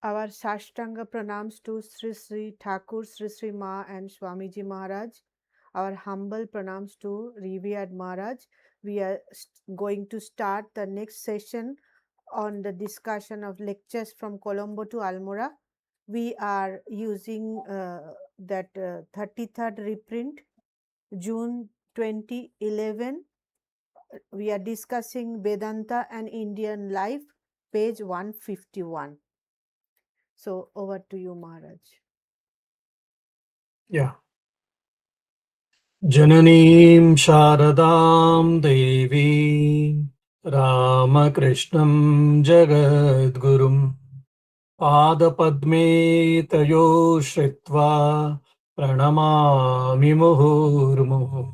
Our Sashtanga pranams to Sri Sri Thakur, Sri Sri Ma and Swamiji Maharaj. Our humble pranams to Revered Maharaj. We are going to start the next session on the discussion of lectures from Colombo to Almora. We are using that 33rd reprint, June 2011. We are discussing Vedanta and Indian life, page 151. So over to you, Maharaj. Yeah. Jananeem Sharadam Devi Ramakrishnam Jagadgurum Padapadme Tayo Shritva Pranamami Muhurmuhu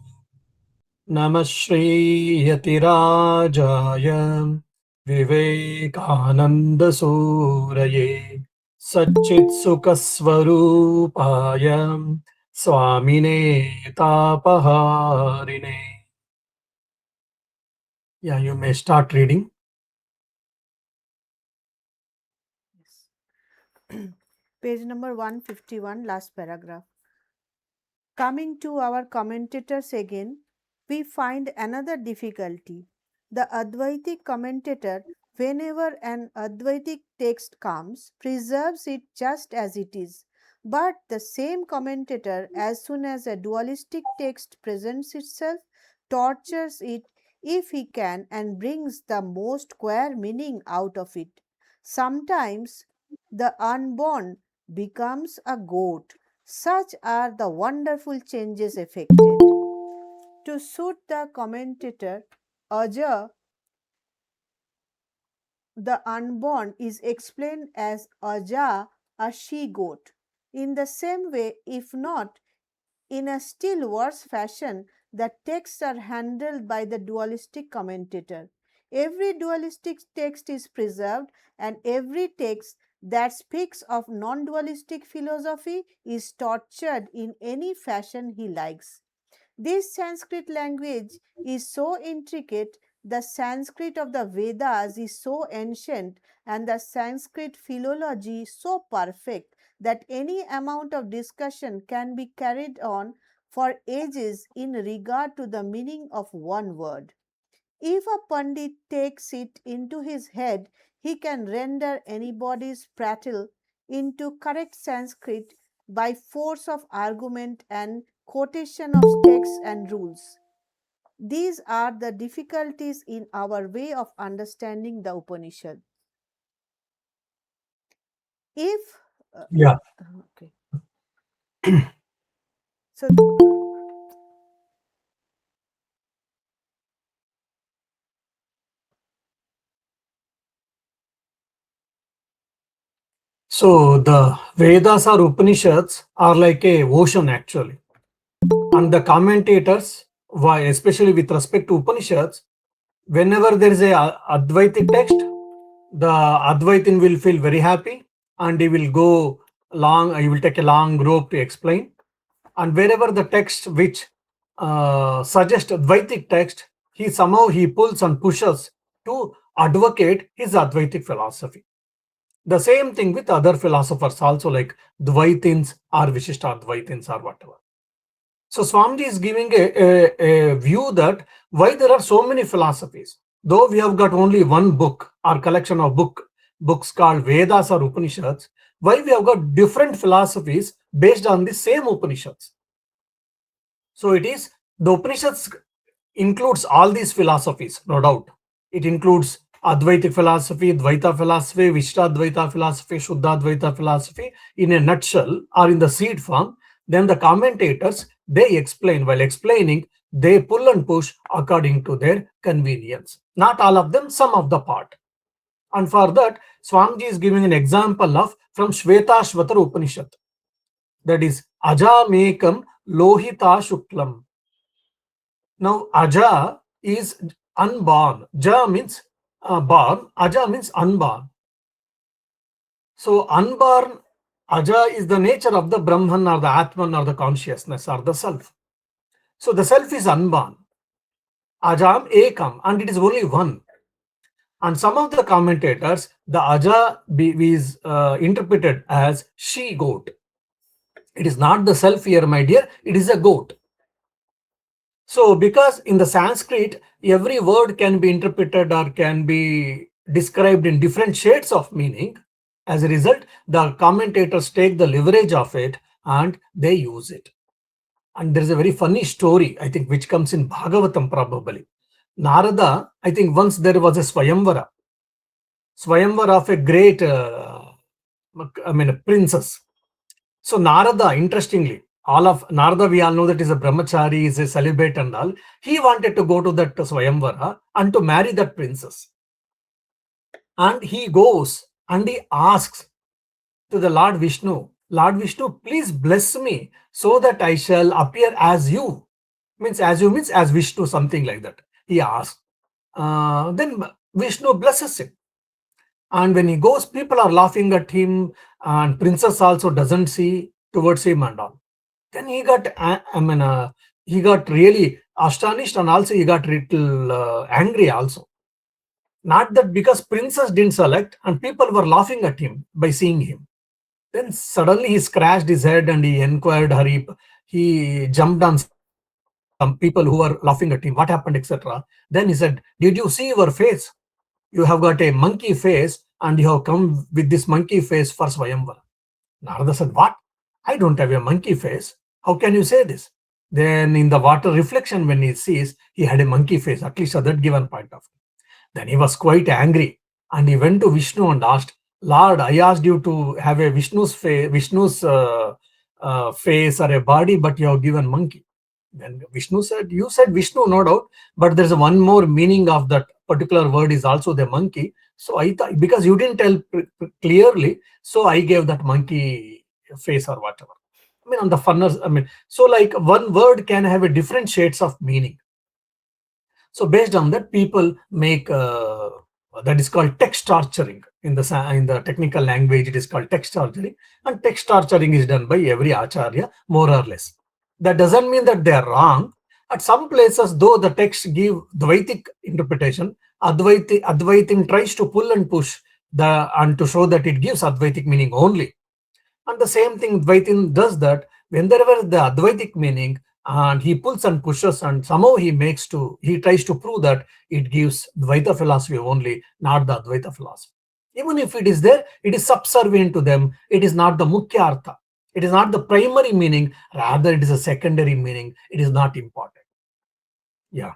Namah Shri Yatirajaya Vivekananda Suraye Satchit Sukaswarupaya Swamine Tapaharine. Yeah, you may start reading. Yes. Page number 151, last paragraph. Coming to our commentators again, we find another difficulty. The Advaitic commentator, whenever an Advaitic text comes, preserves it just as it is. But the same commentator, as soon as a dualistic text presents itself, tortures it if he can and brings the most queer meaning out of it. Sometimes the unborn becomes a goat. Such are the wonderful changes effected. To suit the commentator, Aja, the unborn, is explained as Aja, a she goat. In the same way, if not in a still worse fashion, the texts are handled by the dualistic commentator. Every dualistic text is preserved, and every text that speaks of non dualistic philosophy is tortured in any fashion he likes. This Sanskrit language is so intricate, the Sanskrit of the Vedas is so ancient, and the Sanskrit philology so perfect that any amount of discussion can be carried on for ages in regard to the meaning of one word. If a Pandit takes it into his head, he can render anybody's prattle into correct Sanskrit by force of argument and quotation of texts and rules. These are the difficulties in our way of understanding the Upanishad. If Yeah. okay, so So the Vedas or Upanishads are like a ocean actually. And the commentators, why especially with respect to Upanishads, whenever there is a Advaitic text, the Advaitin will feel very happy and he will go long, he will take a long rope to explain. And wherever the text which suggests Advaitic text, he somehow he pulls and pushes to advocate his Advaitic philosophy. The same thing with other philosophers also, like Dvaitins or Vishishtadvaitins or whatever. So Swamiji is giving a view that why there are so many philosophies. Though we have got only one book or collection of books called Vedas or Upanishads, why we have got different philosophies based on the same Upanishads. So it is the Upanishads includes all these philosophies, no doubt. It includes Advaitic philosophy, Dvaita philosophy, Vishtadvaita philosophy, Shuddhadvaita philosophy in a nutshell or in the seed form. Then the commentators, they explain. While explaining, they pull and push according to their convenience. Not all of them, some of the part. And for that, Swamiji is giving an example of from Shvetashvatara Upanishad. That is Ajamekam Lohita Shuklam. Now, Aja is unborn. Ja means born. Aja means unborn. So, unborn Aja is the nature of the Brahman or the Atman or the consciousness or the self. So, the self is unborn. Ajam Ekam, and it is only one. And some of the commentators, the Aja is interpreted as she goat. It is not the self here, my dear, it is a goat. So, because in the Sanskrit, every word can be interpreted or can be described in different shades of meaning, as a result, the commentators take the leverage of it and they use it. And there is a very funny story, I think, which comes in Bhagavatam probably. Narada, I think once there was a Swayamvara of a great, a princess. So Narada, interestingly, all of Narada, we all know that is a brahmachari, is a celibate and all. He wanted to go to that Swayamvara and to marry that princess. And he goes and he asks to the Lord Vishnu, Lord Vishnu, please bless me so that I shall appear as you. Means as you means as Vishnu, something like that. He asks. Then Vishnu blesses him. And when he goes, people are laughing at him, and princess also doesn't see towards him and all. Then he got, he got really astonished, and also he got little angry also. Not that because princess didn't select, and people were laughing at him by seeing him. Then suddenly he scratched his head and he inquired her. He jumped on some people who were laughing at him. What happened, etc. Then he said, did you see your face? You have got a monkey face and you have come with this monkey face for Swayamvara. Narada said, what? I don't have a monkey face. How can you say this? Then in the water reflection, when he sees, he had a monkey face, at least at that given point of time. Then he was quite angry and he went to Vishnu and asked, Lord, I asked you to have a Vishnu's face or a body, but you have given monkey. Then Vishnu said, you said Vishnu, no doubt, but there's one more meaning of that particular word is also the monkey. So I thought, because you didn't tell clearly, so I gave that monkey face or whatever. I mean, on the funners, so like one word can have a different shades of meaning. So based on that, people make that is called text torturing. In the technical language, it is called text torturing, and text torturing is done by every acharya, more or less. That doesn't mean that they are wrong. At some places, though the text give Dvaitic interpretation, Advaitin tries to pull and push and to show that it gives Advaitic meaning only. And the same thing Dvaitin does that whenever the Advaitic meaning, and he pulls and pushes and somehow he tries to prove that it gives Dvaita philosophy only, not the Advaita philosophy. Even if it is there, it is subservient to them. It is not the Mukhya Artha. It is not the primary meaning, rather it is a secondary meaning. It is not important. Yeah.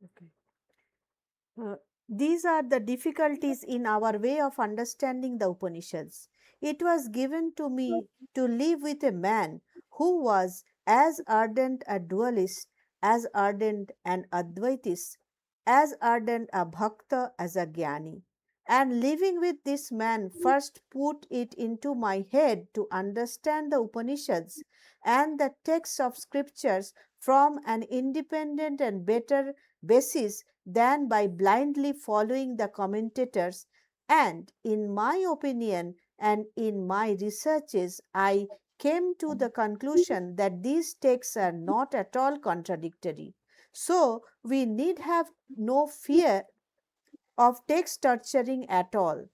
Okay. These are the difficulties in our way of understanding the Upanishads. It was given to me to live with a man who was as ardent a dualist, as ardent an Advaitist, as ardent a Bhakta as a Jnani. And living with this man first put it into my head to understand the Upanishads and the texts of scriptures from an independent and better basis than by blindly following the commentators. And in my opinion and in my researches, I came to the conclusion that these texts are not at all contradictory. So we need have no fear of text torturing at all.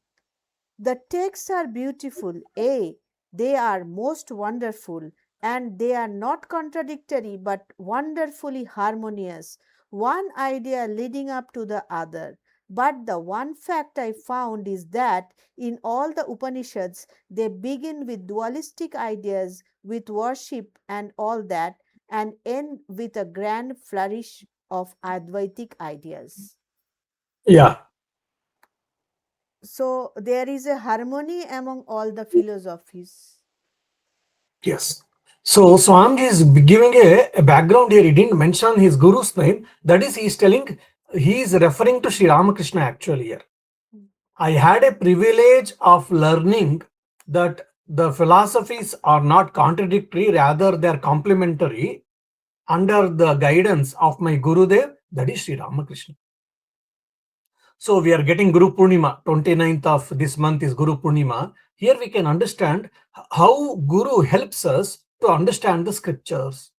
The texts are beautiful, they are most wonderful, and they are not contradictory but wonderfully harmonious, one idea leading up to the other. But the one fact I found is that in all the Upanishads, they begin with dualistic ideas, with worship and all that, and end with a grand flourish of Advaitic ideas. Yeah. So there is a harmony among all the philosophies. Yes. So Swami is giving a background here. He didn't mention his guru's name. That is, he is telling, he is referring to Sri Ramakrishna actually here. I had a privilege of learning that the philosophies are not contradictory, rather they are complementary under the guidance of my Gurudev, that is Sri Ramakrishna. So we are getting Guru Purnima, 29th of this month is Guru Purnima. Here we can understand how Guru helps us to understand the scriptures.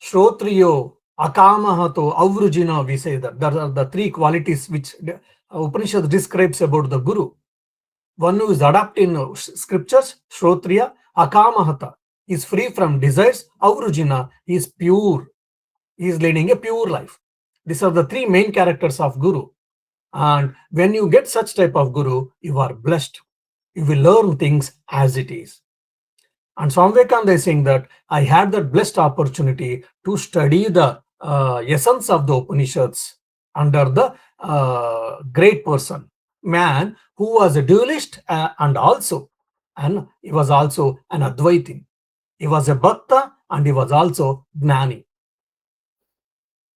Shrotriyo, Akamahato, Avrujina, we say that. There are the three qualities which Upanishad describes about the Guru. One who is adept in scriptures, Shrotriya, Akamahata, is free from desires, Avrujina, is pure, he is leading a pure life. These are the three main characters of Guru. And when you get such type of Guru, you are blessed. You will learn things as it is. And Swami Vivekananda is saying that I had that blessed opportunity to study the essence of the Upanishads under the great person, man who was a dualist and he was also an Advaiti. He was a Bhakta and he was also Gnani.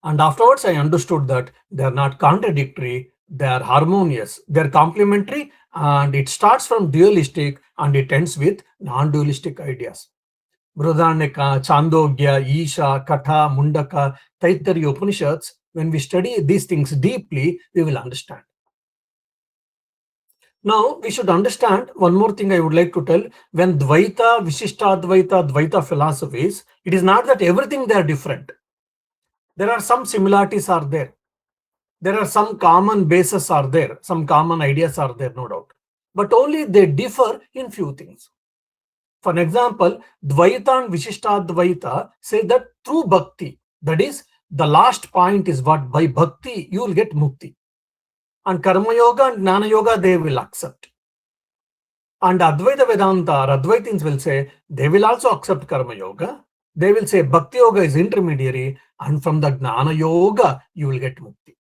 And afterwards, I understood that they are not contradictory, they are harmonious, they are complementary, and it starts from dualistic and it ends with non dualistic ideas. Brudhaneka, Chandogya, Isha, Katha, Mundaka, Taittiriya Upanishads, when we study these things deeply, we will understand. Now, we should understand one more thing I would like to tell. When Dvaita, Vishishtadvaita, Dvaita philosophies, it is not that everything they are different. There are some similarities are there. There are some common bases are there. Some common ideas are there, no doubt. But only they differ in few things. For an example, Dvaita and Vishishtadvaita say that through bhakti, that is, the last point is what by bhakti you will get mukti. And Karma Yoga and Jnana Yoga they will accept. And Advaita Vedanta or Advaitins will say they will also accept Karma Yoga. They will say Bhakti Yoga is intermediary, and from the Jnana Yoga you will get mukti.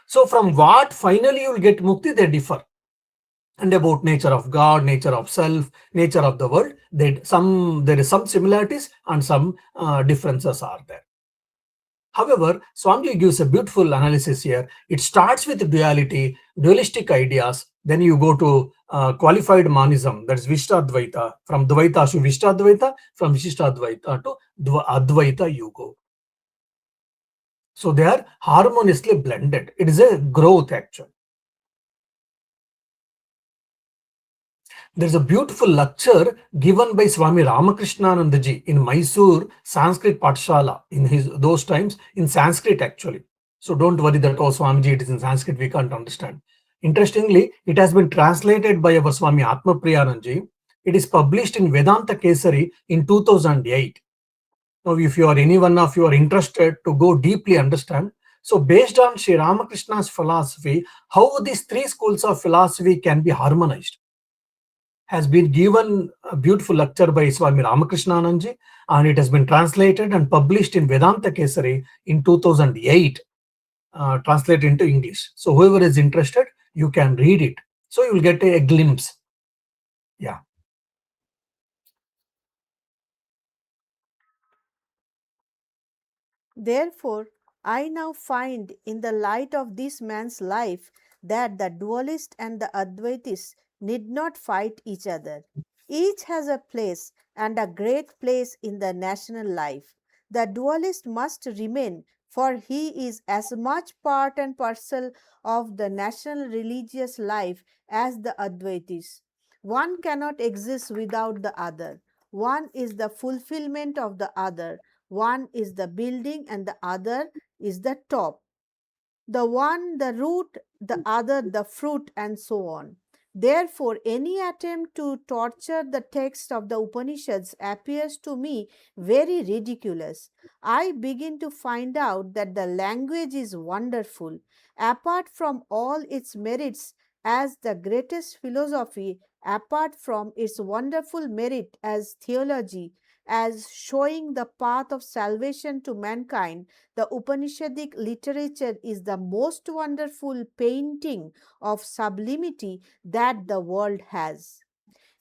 So from what finally you will get mukti, they differ. And about nature of God, nature of self, nature of the world, there is some similarities and some differences are there. However, Swami gives a beautiful analysis here. It starts with duality, dualistic ideas. Then you go to qualified monism, that's Vishtadvaita. From Dvaita to Vishtadvaita, from Vishishtadvaita to Advaita you go. So they are harmoniously blended. It is a growth actually. There's a beautiful lecture given by Swami Ramakrishnanandaji in Mysore Sanskrit Patshala in those times in Sanskrit actually. So don't worry that oh Swamiji it is in Sanskrit we can't understand. Interestingly, it has been translated by our Swami Atmapriyanandaji. It is published in Vedanta Kesari in 2008. Now, if you are any one of you are interested to go deeply understand, so based on Sri Ramakrishna's philosophy, how these three schools of philosophy can be harmonized has been given a beautiful lecture by Swami Ramakrishnanandaji, and it has been translated and published in Vedanta Kesari in 2008, translated into English. So whoever is interested, you can read it. So you will get a glimpse. Yeah. Therefore, I now find in the light of this man's life that the dualist and the Advaitist need not fight each other. Each has a place and a great place in the national life. The dualist must remain, for he is as much part and parcel of the national religious life as the Advaitist. One cannot exist without the other. One is the fulfillment of the other. One is the building and the other is the top. The one the root, the other the fruit, and so on. Therefore, any attempt to torture the text of the Upanishads appears to me very ridiculous. I begin to find out that the language is wonderful. Apart from all its merits as the greatest philosophy, apart from its wonderful merit as theology, as showing the path of salvation to mankind, the Upanishadic literature is the most wonderful painting of sublimity that the world has.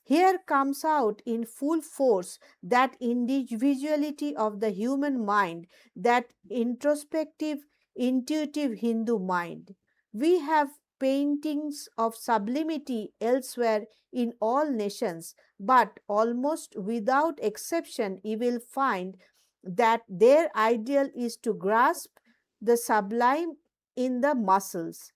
Here comes out in full force that individuality of the human mind, that introspective, intuitive Hindu mind. We have paintings of sublimity elsewhere in all nations, but almost without exception, you will find that their ideal is to grasp the sublime in the muscles.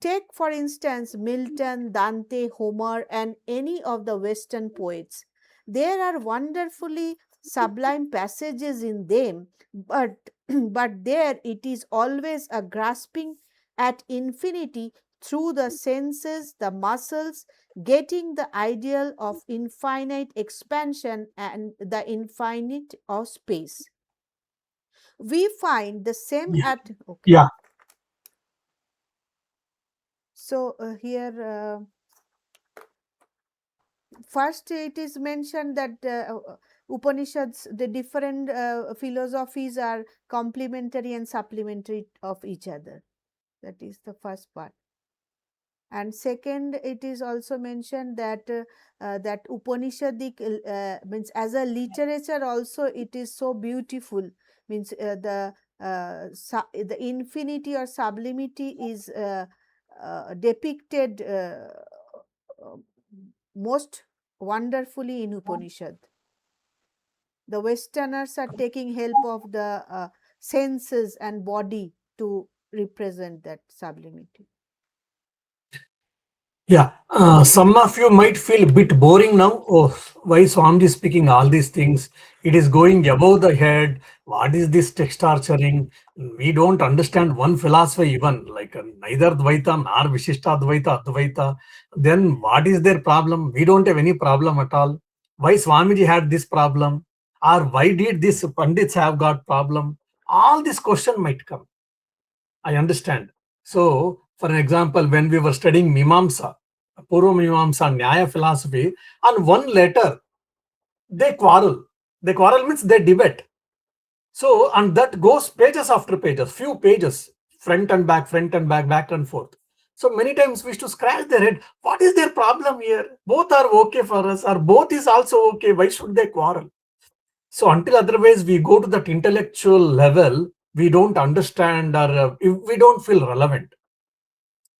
Take, for instance, Milton, Dante, Homer, and any of the Western poets. There are wonderfully sublime passages in them, but, but there it is always a grasping at infinity through the senses, the muscles, getting the ideal of infinite expansion and the infinite of space. We find the same Yeah. at okay. Yeah. So here first it is mentioned that Upanishads, the different philosophies are complementary and supplementary of each other. That is the first part. And second, it is also mentioned that that Upanishadic means as a literature also it is so beautiful. Means the infinity or sublimity is depicted uh, most wonderfully in Upanishad. The Westerners are taking help of the senses and body to represent that sublimity. Yeah, some of you might feel a bit boring now. Oh, why Swamiji is speaking all these things? It is going above the head. What is this text torturing? We don't understand one philosophy even, like neither Dvaita nor Vishishta Dvaita, Advaita. Then what is their problem? We don't have any problem at all. Why Swamiji had this problem? Or why did these Pandits have got problem? All this question might come. I understand. So, for an example, when we were studying Mimamsa, Purva Mimamsa, Nyaya philosophy, on one letter, they quarrel. They quarrel means they debate. So, and that goes pages after pages, few pages, front and back, back and forth. So many times we used to scratch their head. What is their problem here? Both are okay for us, or both is also okay. Why should they quarrel? So until otherwise we go to that intellectual level, we don't understand or we don't feel relevant.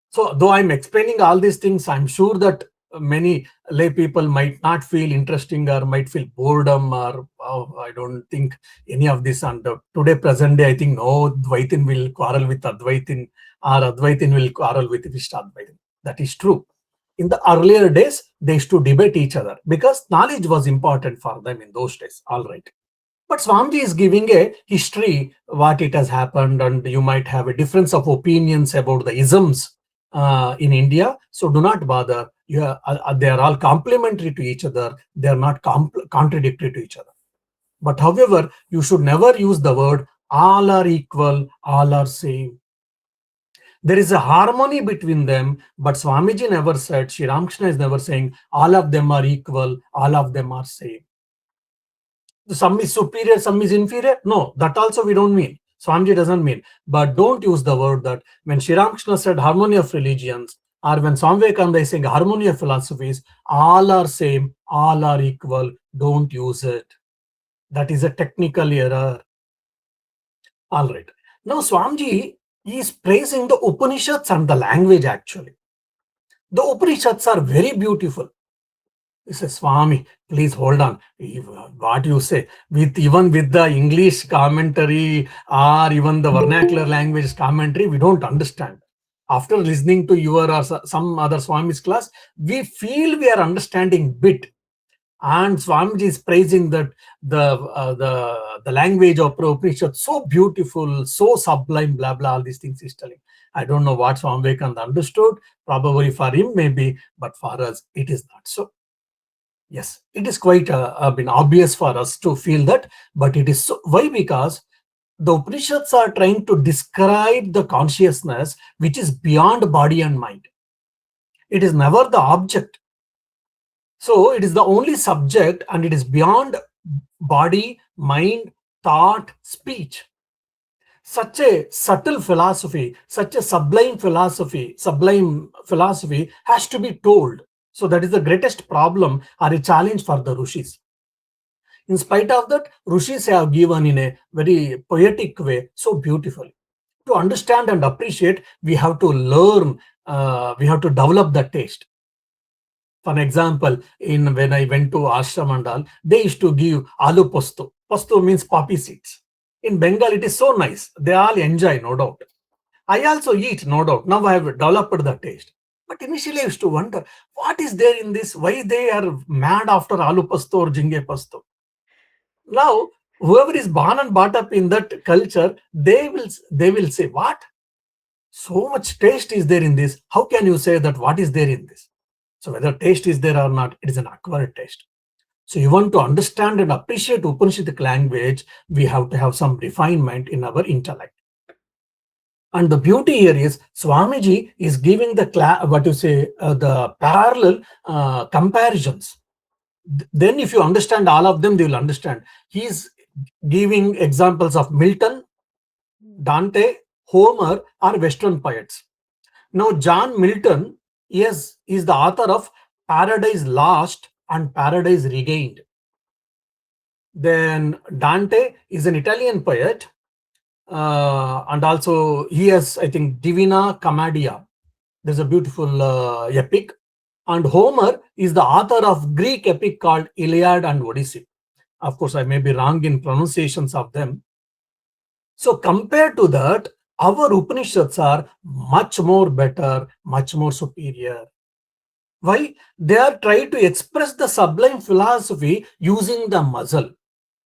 So though I'm explaining all these things, I'm sure that many lay people might not feel interesting or might feel boredom or I don't think any of this. And today, present day, I think no Dvaitin will quarrel with Advaitin or Advaitin will quarrel with Vishtadvaitin. That is true. In the earlier days, they used to debate each other because knowledge was important for them in those days. All right. But Swamiji is giving a history, what it has happened, and you might have a difference of opinions about the isms in India. So do not bother. They are all complementary to each other. They are not contradictory to each other. But however, you should never use the word all are equal, all are same. There is a harmony between them, but Swamiji never said, Sri Ramakrishna is never saying all of them are equal, all of them are same. Some is superior, some is inferior. No, that also we don't mean. Swamiji doesn't mean. But don't use the word that when Sri Ramakrishna said harmony of religions, or when Swami Vivekananda is saying harmony of philosophies, all are same, all are equal. Don't use it. That is a technical error. All right. Now Swamiji is praising the Upanishads and the language actually. The Upanishads are very beautiful. He says, Swami, please hold on. What you say, even with the English commentary or even the vernacular language commentary, we don't understand. After listening to your or some other Swami's class, we feel we are understanding bit. And Swamiji is praising that the language of Upanishad so beautiful, so sublime, blah blah. All these things he's telling. I don't know what Swami Vivekananda understood. Probably for him, maybe, but for us, it is not so. Yes, it is quite been obvious for us to feel that, but it is so. Why? Because the Upanishads are trying to describe the consciousness which is beyond body and mind. It is never the object. So it is the only subject and it is beyond body, mind, thought, speech. Such a subtle philosophy, such a sublime philosophy has to be told. So that is the greatest problem or a challenge for the Rishis. In spite of that, Rishis have given in a very poetic way, so beautifully. To understand and appreciate, we have to learn, we have to develop the taste. For an example, when I went to ashram and all, they used to give alu posto. Posto means poppy seeds. In Bengal, it is so nice. They all enjoy, no doubt. I also eat, no doubt. Now I have developed the taste. But initially I used to wonder, what is there in this? Why they are mad after aloo pasto or jinge pasto? Now, whoever is born and brought up in that culture, they will say, what? So much taste is there in this. How can you say that what is there in this? So whether taste is there or not, it is an acquired taste. So you want to understand and appreciate Upanishadic language, we have to have some refinement in our intellect. And the beauty here is Swamiji is giving the the parallel comparisons. Then if you understand all of them, they will understand. He is giving examples of Milton, Dante, Homer are Western poets. Now John Milton is the author of Paradise Lost and Paradise Regained. Then Dante is an Italian poet, and also he has, I think, Divina Commedia. There's a beautiful epic. And Homer is the author of Greek epic called Iliad and Odyssey. Of course, I may be wrong in pronunciations of them. So compared to that, our Upanishads are much more better, much more superior. Why? They are trying to express the sublime philosophy using the muscle.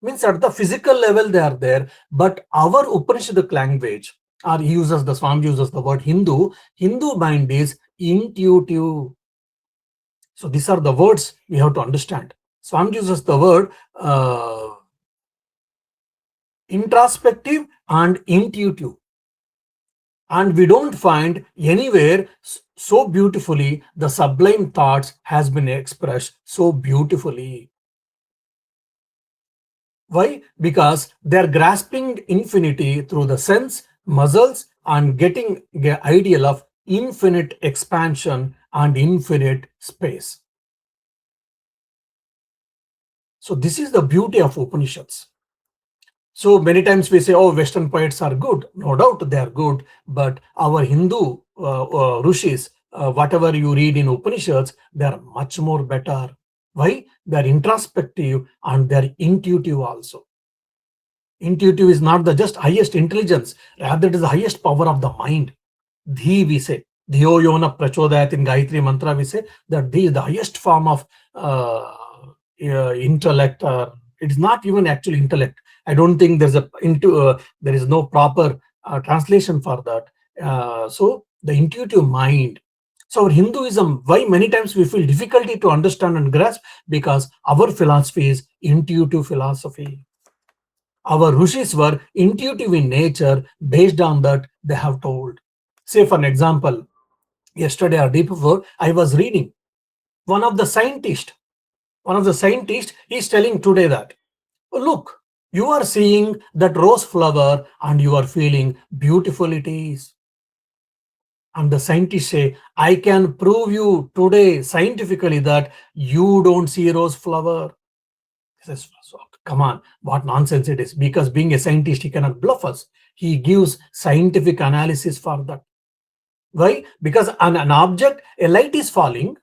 Means at the physical level they are there, but our Upanishadic language, or Swami uses the word Hindu mind is intuitive. So these are the words we have to understand. Swami uses the word introspective and intuitive. And we don't find anywhere so beautifully the sublime thoughts has been expressed so beautifully. Why? Because they're grasping infinity through the sense, muscles, and getting the ideal of infinite expansion and infinite space. So this is the beauty of Upanishads. So many times we say, oh, Western poets are good. No doubt they are good, but our Hindu rishis, whatever you read in Upanishads, they are much more better. Why? They are introspective and they are intuitive also. Intuitive is not the just highest intelligence, rather it is the highest power of the mind. Dhi we say, Dhiyo yona prachodayat in Gayatri mantra we say that Dhi is the highest form of intellect. It is not even actual intellect. I don't think there is no proper translation for that. So the intuitive mind. So our Hinduism, why many times we feel difficulty to understand and grasp? Because our philosophy is intuitive philosophy. Our rishis were intuitive in nature, based on that they have told. Say for an example, yesterday or day before, I was reading one of the scientists is telling today that, look, you are seeing that rose flower and you are feeling beautiful it is. And the scientists say, I can prove you today scientifically that you don't see rose flower. He says, come on, what nonsense it is. Because being a scientist, he cannot bluff us. He gives scientific analysis for that. Why? Because on an object, a light is falling,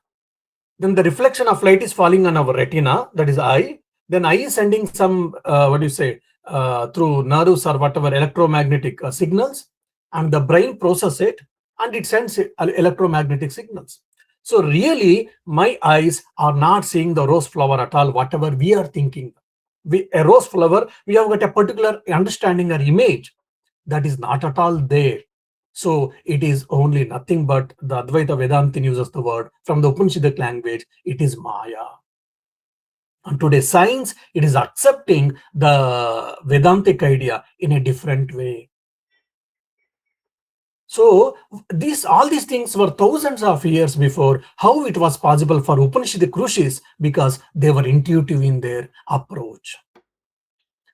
then the reflection of light is falling on our retina, that is eye. Then eye is sending some, through nerves or whatever, electromagnetic signals, and the brain process it, and it sends electromagnetic signals. So really, my eyes are not seeing the rose flower at all, whatever we are thinking. A rose flower, we have got a particular understanding or image that is not at all there. So it is only nothing but the Advaita Vedanta uses the word from the Upanishadic language, it is Maya. And today's science, it is accepting the Vedantic idea in a different way. So all these things were thousands of years before. How it was possible for Upanishadic rishis? Because they were intuitive in their approach.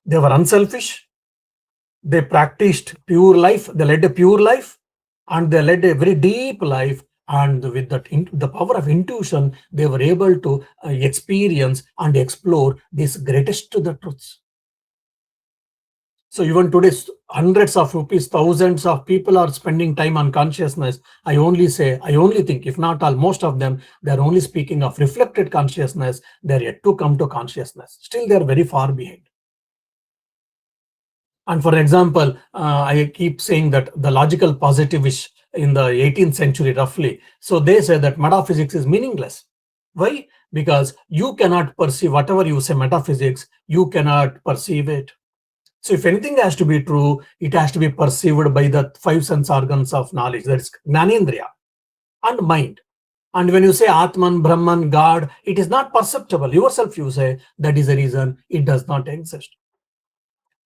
They were unselfish. They practiced pure life. They led a pure life, and they led a very deep life. And with that, the power of intuition, they were able to experience and explore this greatest to the truths. So even today, hundreds of rupees, thousands of people are spending time on consciousness. I only think, if not all, most of them, they're only speaking of reflected consciousness. They're yet to come to consciousness. Still, they're very far behind. And for example, I keep saying that the logical positivists in the 18th century, roughly, so they say that metaphysics is meaningless. Why? Because you cannot perceive whatever you say metaphysics, you cannot perceive it. So if anything has to be true, it has to be perceived by the five sense organs of knowledge, that is Gnanendriya and mind. And when you say Atman, Brahman, God, it is not perceptible. Yourself you say, that is the reason it does not exist.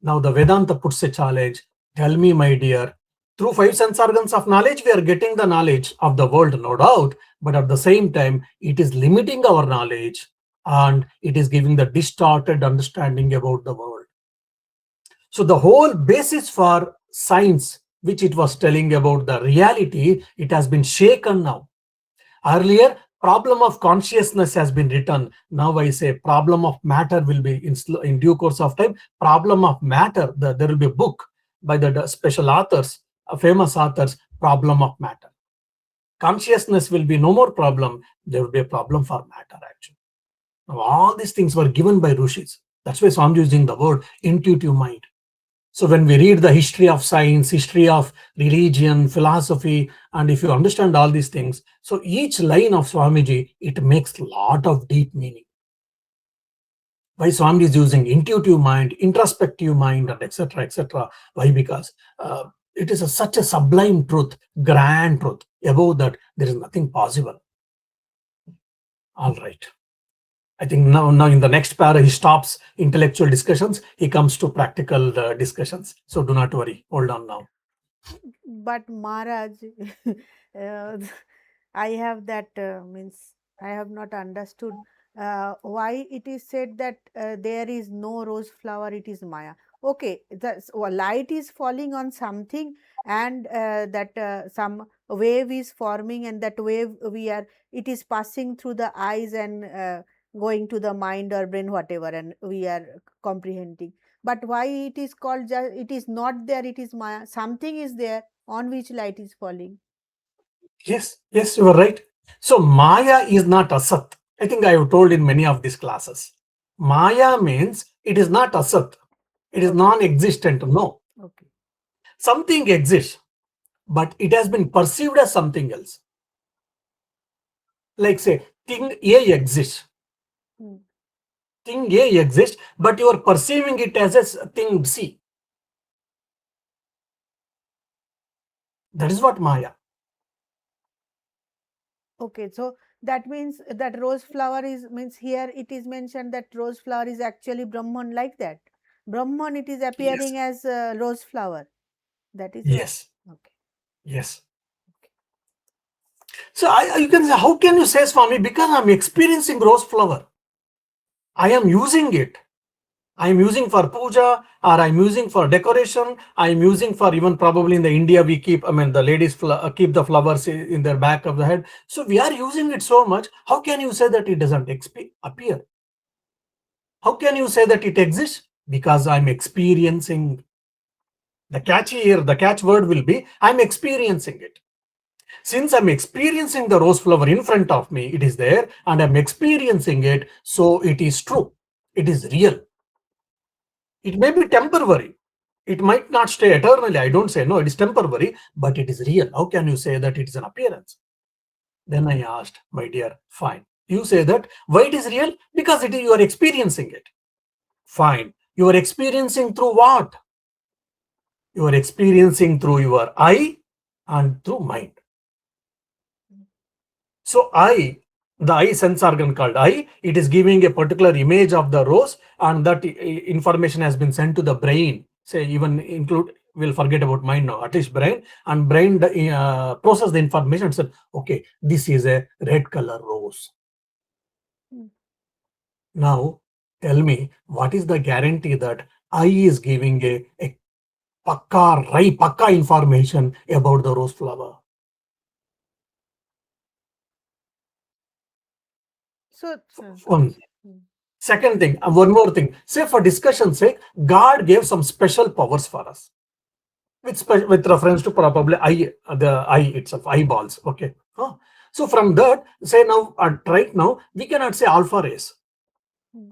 Now the Vedanta puts a challenge. Tell me, my dear, through five sense organs of knowledge, we are getting the knowledge of the world, no doubt, but at the same time, it is limiting our knowledge and it is giving the distorted understanding about the world. So the whole basis for science, which it was telling about the reality, it has been shaken now. Earlier, problem of consciousness has been written. Now I say problem of matter will be in due course of time. Problem of matter, there will be a book by the special authors, famous authors, problem of matter. Consciousness will be no more problem. There will be a problem for matter actually. Now, all these things were given by Rishis. That's why Swami is using the word intuitive mind. So when we read the history of science, history of religion, philosophy, and if you understand all these things, so each line of Swamiji, it makes a lot of deep meaning. Why Swami is using intuitive mind, introspective mind, and etc., etc. Why? Because it is such a sublime truth, grand truth. Above that, there is nothing possible. All right. I think now in the next para, he stops intellectual discussions. He comes to practical discussions. So do not worry. Hold on now. But Maharaj, uh, I have that means I have not understood why it is said that there is no rose flower, it is Maya. Okay, the light is falling on something, and that some wave is forming, and that wave it is passing through the eyes and going to the mind or brain, whatever, and we are comprehending. But why it is called just, it is not there, it is Maya. Something is there on which light is falling. Yes, yes, you are right. So Maya is not Asat. I think I have told in many of these classes. Maya means it is not Asat. It is Okay. non-existent. No. Okay. Something exists, but it has been perceived as something else. Like say, thing A exists. Hmm. Thing A exists, but you are perceiving it as a thing C. That is what Maya. Okay, so that means that rose flower is means here it is mentioned that rose flower is actually Brahman, like that. Brahman, it is Yes. appearing as rose flower. That is what. Yes. Okay. Yes. So you can say, how can you say, Swami? Because I'm experiencing rose flower. I am using it. I am using for puja, or I'm using for decoration. I'm using for even probably in the India we keep. I mean, the ladies keep the flowers in their back of the head. So we are using it so much. How can you say that it doesn't appear? How can you say that it exists? Because I'm experiencing. The catch here, the catch word will be I'm experiencing it. Since I'm experiencing the rose flower in front of me, it is there, and I'm experiencing it, so it is true. It is real. It may be temporary. It might not stay eternally. I don't say no, it is temporary, but it is real. How can you say that it is an appearance? Then I asked, my dear, fine. You say that why it is real? Because it is, you are experiencing it. Fine. You are experiencing through what? You are experiencing through your eye and through mind. So the eye sense organ called eye, it is giving a particular image of the rose, and that information has been sent to the brain. Say even include, we'll forget about mind now, at least brain, and brain process the information and said, okay, this is a red color rose. Hmm. Now tell me, what is the guarantee that eye is giving a pakka information about the rose flower? So, One. hmm. Second thing, one more thing. Say for discussion's sake, God gave some special powers for us, with reference to probably eye, the eye itself, eyeballs. Okay. Huh? So from that, say now, right now, we cannot say alpha rays.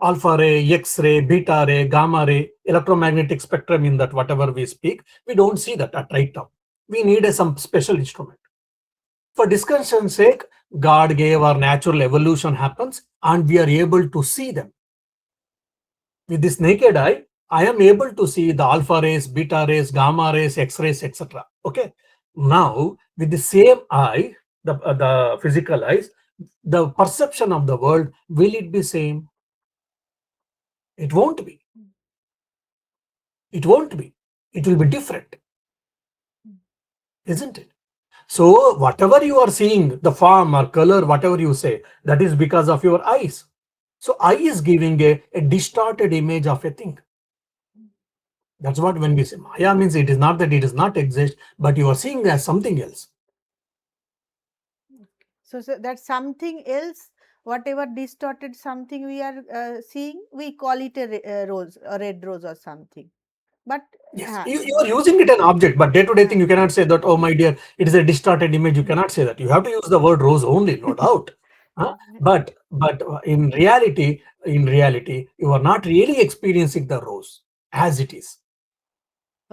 alpha ray, X-ray, beta ray, gamma ray, electromagnetic spectrum in that whatever we speak, we don't see that at right now. We need some special instrument. For discussion's sake, God gave our natural evolution happens and we are able to see them. With this naked eye, I am able to see the alpha rays, beta rays, gamma rays, X-rays, etc. Okay. Now, with the same eye, the physical eyes, the perception of the world, will it be same? It won't be. It won't be. It will be different, isn't it? So, whatever you are seeing, the form or color, whatever you say, that is because of your eyes. So, eye is giving a distorted image of a thing. That's what when we say Maya means it is not that it does not exist, but you are seeing as something else. So that something else, whatever distorted something we are seeing, we call it a rose, a red rose or something. But Yes, you are using it an object, but day-to-day thing you cannot say that, oh my dear, it is a distorted image. You cannot say that. You have to use the word rose only, no doubt. But in reality, you are not really experiencing the rose as it is.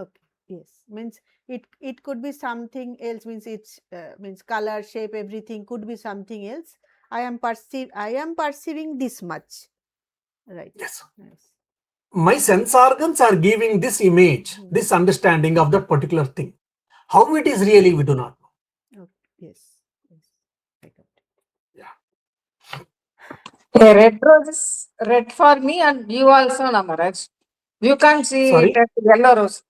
okay, yes, means it could be something else. Means it's means color, shape, everything could be something else. I am perceiving this much, right? Yes. Yes. My sense organs are giving this image, this understanding of that particular thing. How it is really, we do not know. Okay. Yes. Yes. I got it. Yeah. A red rose is red for me and you also, Namaraj. You can't see it Sorry? as yellow rose.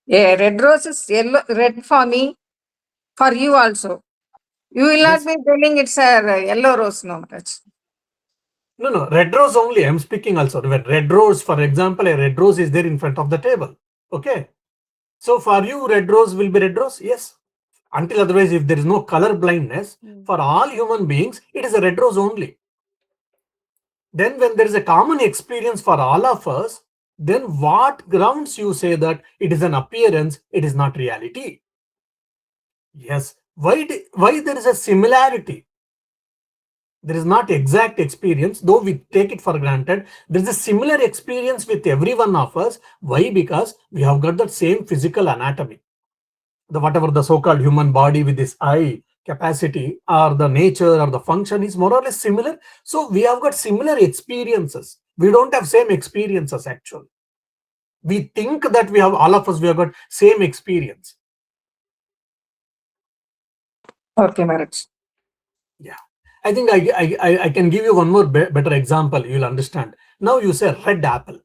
A red rose is yellow, red for me, for you also. You will not Yes. be telling it's a yellow rose, Namaraj. No, red rose only. I'm speaking also. When red rose, for example, a red rose is there in front of the table. Okay. So for you, red rose will be red rose? Yes. Until otherwise, if there is no color blindness, for all human beings, it is a red rose only. Then when there is a common experience for all of us, then what grounds you say that it is an appearance, it is not reality? Yes. Why there is a similarity? There is not exact experience, though we take it for granted. There is a similar experience with every one of us. Why? Because we have got the same physical anatomy. The whatever the so-called human body with this eye capacity or the nature or the function is more or less similar. So we have got similar experiences. We don't have same experiences actually. We think that we have all of us, we have got same experience. Okay, Maharaj. Yeah. I think I can give you one more better example. You'll understand. Now you say red apple.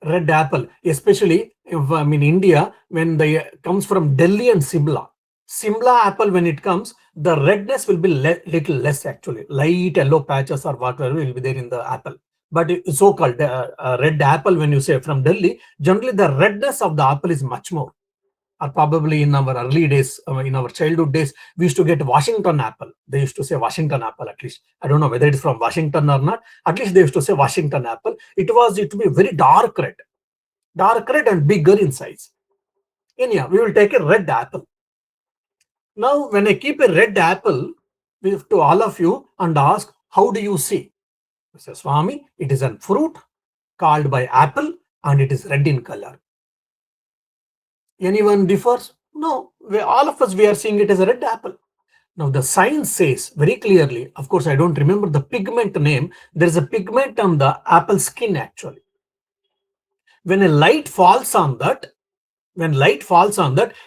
Red apple, especially if in India, when they comes from Delhi and Simla apple, when it comes, the redness will be little less actually. Light yellow patches or whatever will be there in the apple. But so-called red apple, when you say from Delhi, generally the redness of the apple is much more. Or probably in our early days, in our childhood days, we used to get Washington apple. They used to say Washington apple at least. I don't know whether it is from Washington or not. At least they used to say Washington apple. It to be very dark red and bigger in size. Anyhow, we will take a red apple. Now, when I keep a red apple to all of you and ask, how do you see? I say, Swami, it is a fruit called by apple and it is red in color. Anyone differs? No, all of us, we are seeing it as a red apple. Now, the science says very clearly, of course, I don't remember the pigment name. There is a pigment on the apple skin actually. When a light falls on that,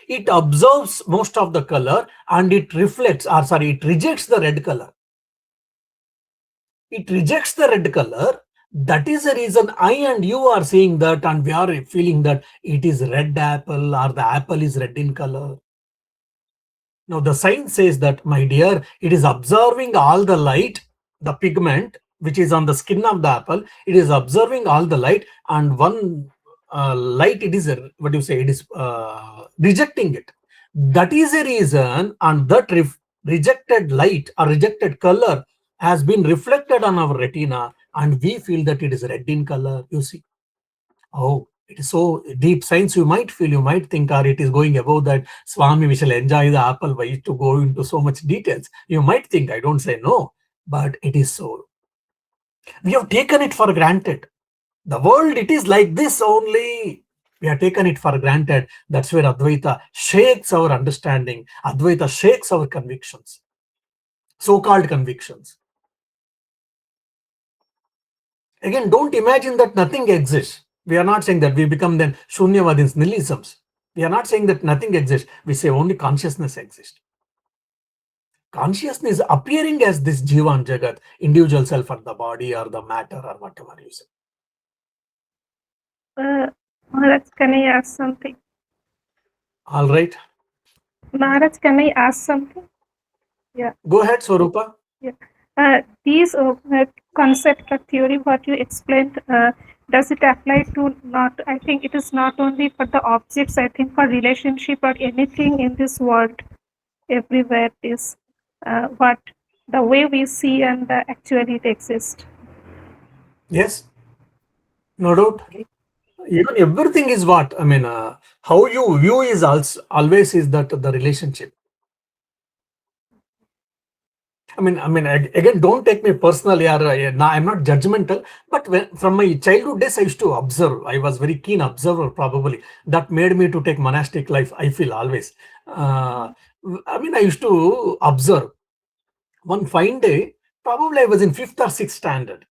it absorbs most of the color and it it rejects the red color. It rejects the red color. That is the reason I and you are seeing that and we are feeling that it is red apple or the apple is red in color. Now, the science says that, my dear, it is absorbing all the light, the pigment, which is on the skin of the apple, it is absorbing all the light, and one light, it is, it is rejecting it. That is a reason, and that rejected light or rejected color has been reflected on our retina, and we feel that it is red in color, you see. Oh, it is so deep science. You might think, or it is going above that. Swami, we shall enjoy the apple. Why to go into so much details? You might think, I don't say no, but it is so. We have taken it for granted. The world, it is like this only. We have taken it for granted. That's where Advaita shakes our understanding. Advaita shakes our convictions, so-called convictions. Again, don't imagine that nothing exists. We are not saying that we become then Shunyavadins, nihilisms. We are not saying that nothing exists. We say only consciousness exists. Consciousness appearing as this Jiva and Jagat, individual self or the body or the matter or whatever you say. Maharaj, can I ask something? All right. Maharaj, can I ask something? Yeah. Go ahead, Swarupa. Yeah. These concept or theory, what you explained, does it apply to not, I think it is not only for the objects, I think for relationship or anything in this world, everywhere is what the way we see and actually it exists. Yes. No doubt. Even everything is what? I mean, how you view is also always is that the relationship. I mean, again, don't take me personally, or I'm not judgmental, but from my childhood days, I used to observe. I was very keen observer, probably. That made me to take monastic life, I feel always. I used to observe. One fine day, probably I was in 5th or 6th standard.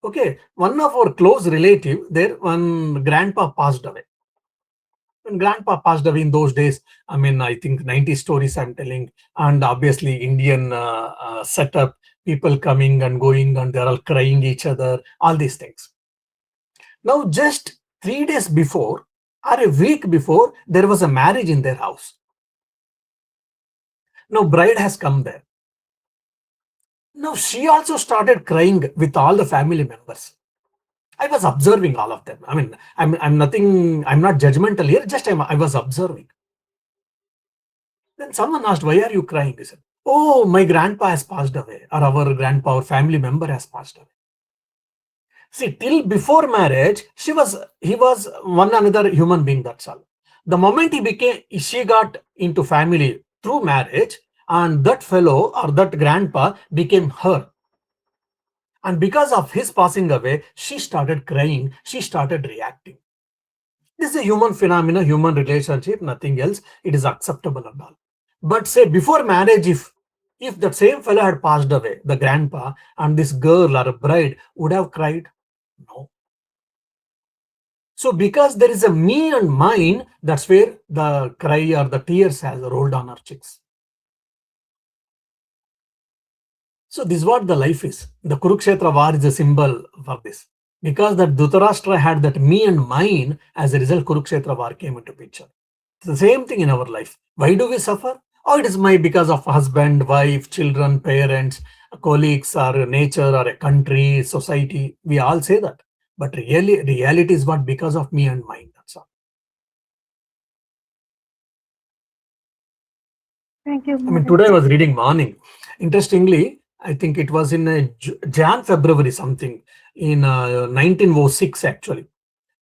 Okay, one of our close relative, there, one grandpa passed away. When grandpa passed away in those days, I think 90 stories I'm telling, and obviously Indian setup, people coming and going, and they're all crying each other, all these things. Now, just 3 days before or a week before, there was a marriage in their house. Now, bride has come there. Now, she also started crying with all the family members. I was observing all of them. I'm not judgmental here, just I was observing. Then someone asked, "Why are you crying?" He said, "Oh, my grandpa has passed away, or our grandpa or family member has passed away." See, till before marriage, he was one another human being, that's all. The moment she got into family through marriage, and that fellow or that grandpa became her. And because of his passing away, she started crying, she started reacting. This is a human phenomena, human relationship, nothing else. It is acceptable and all. But say before marriage, if that same fellow had passed away, the grandpa, and this girl or a bride would have cried? No. So because there is a me and mine, that's where the cry or the tears has rolled on our cheeks. So this is what the life is. The Kurukshetra war is a symbol for this. Because that Dhritarashtra had that me and mine, as a result, Kurukshetra war came into picture. It's the same thing in our life. Why do we suffer? Oh, it is because of husband, wife, children, parents, colleagues, or nature, or a country, society. We all say that. But reality is what? Because of me and mine. That's all. Thank you. Today I was reading morning. Interestingly, I think it was in February something, in 1906 actually.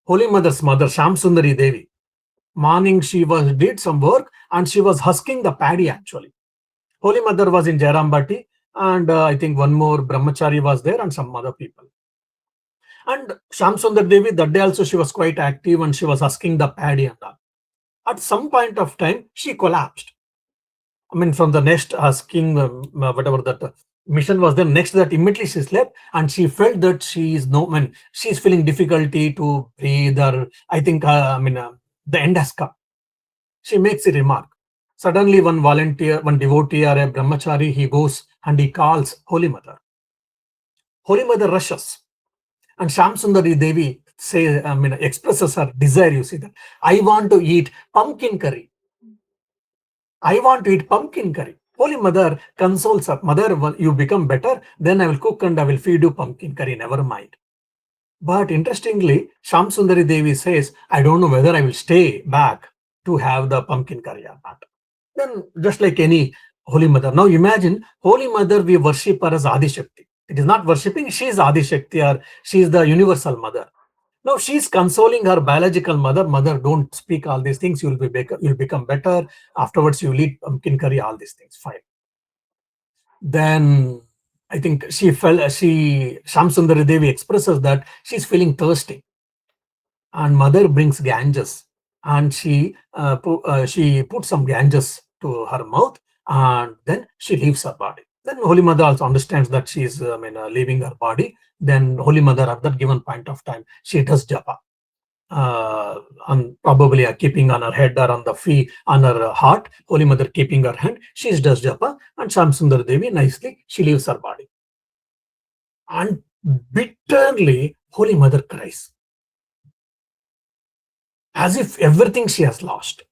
Holy Mother's mother, Shamsundari Devi. Morning she did some work and she was husking the paddy actually. Holy Mother was in Jairambati, and I think one more brahmachari was there and some other people. And Shamsundar Devi, that day also she was quite active and she was husking the paddy and all. At some point of time, she collapsed. From the next husking, whatever that mission was there, next that immediately she slept and she felt that she's feeling difficulty to breathe, or I think, the end has come. She makes a remark. Suddenly one volunteer, one devotee or a brahmachari, he goes and he calls Holy Mother. Holy Mother rushes. And Shamsundari Devi expresses her desire, you see that. I want to eat pumpkin curry. I want to eat pumpkin curry. Holy Mother consoles her. Mother, you become better, then I will cook and I will feed you pumpkin curry, never mind. But interestingly, Shamsundari Devi says, I don't know whether I will stay back to have the pumpkin curry or not. Then just like any Holy Mother. Now imagine, Holy Mother, we worship her as Adi Shakti. It is not worshipping, she is Adi Shakti, or she is the universal mother. Now she is consoling her biological mother. Mother, don't speak all these things. You'll become better. Afterwards, you will eat pumpkin curry, all these things. Fine. Then I think Shamsundari Devi expresses that she's feeling thirsty, and mother brings ganges, and she puts some ganges to her mouth, and then she leaves her body. Then Holy Mother also understands that she is leaving her body. Then Holy Mother at that given point of time, she does japa, and probably keeping on her head or on the feet, on her heart. Holy Mother keeping her hand, she does japa, and Shamsundar Devi nicely she leaves her body. And bitterly, Holy Mother cries, as if everything she has lost.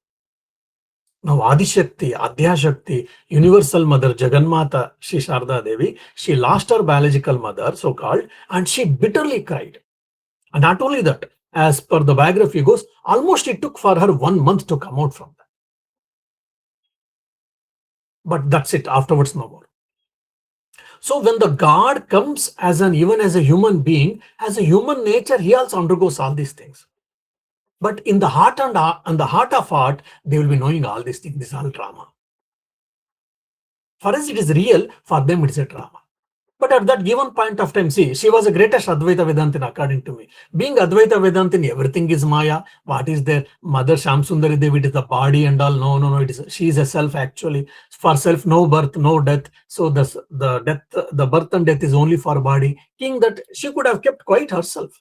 Now, Adishakti, Adhyashakti, Universal Mother, Jagannatha, Shri Sharda Devi, she lost her biological mother, so called, and she bitterly cried. And not only that, as per the biography goes, almost it took for her 1 month to come out from that. But that's it, afterwards, no more. So when the God comes even as a human being, as a human nature, he also undergoes all these things. But in the heart and the heart of heart, they will be knowing all these things. This is all drama. For us, it is real. For them, it is a drama. But at that given point of time, see, she was the greatest Advaita Vedantin according to me. Being Advaita Vedantin, everything is Maya. What is there? Mother Shamsundari Devi, it is the body and all. No. She is a self actually. For self, no birth, no death. So the birth and death is only for body. King that she could have kept quiet herself.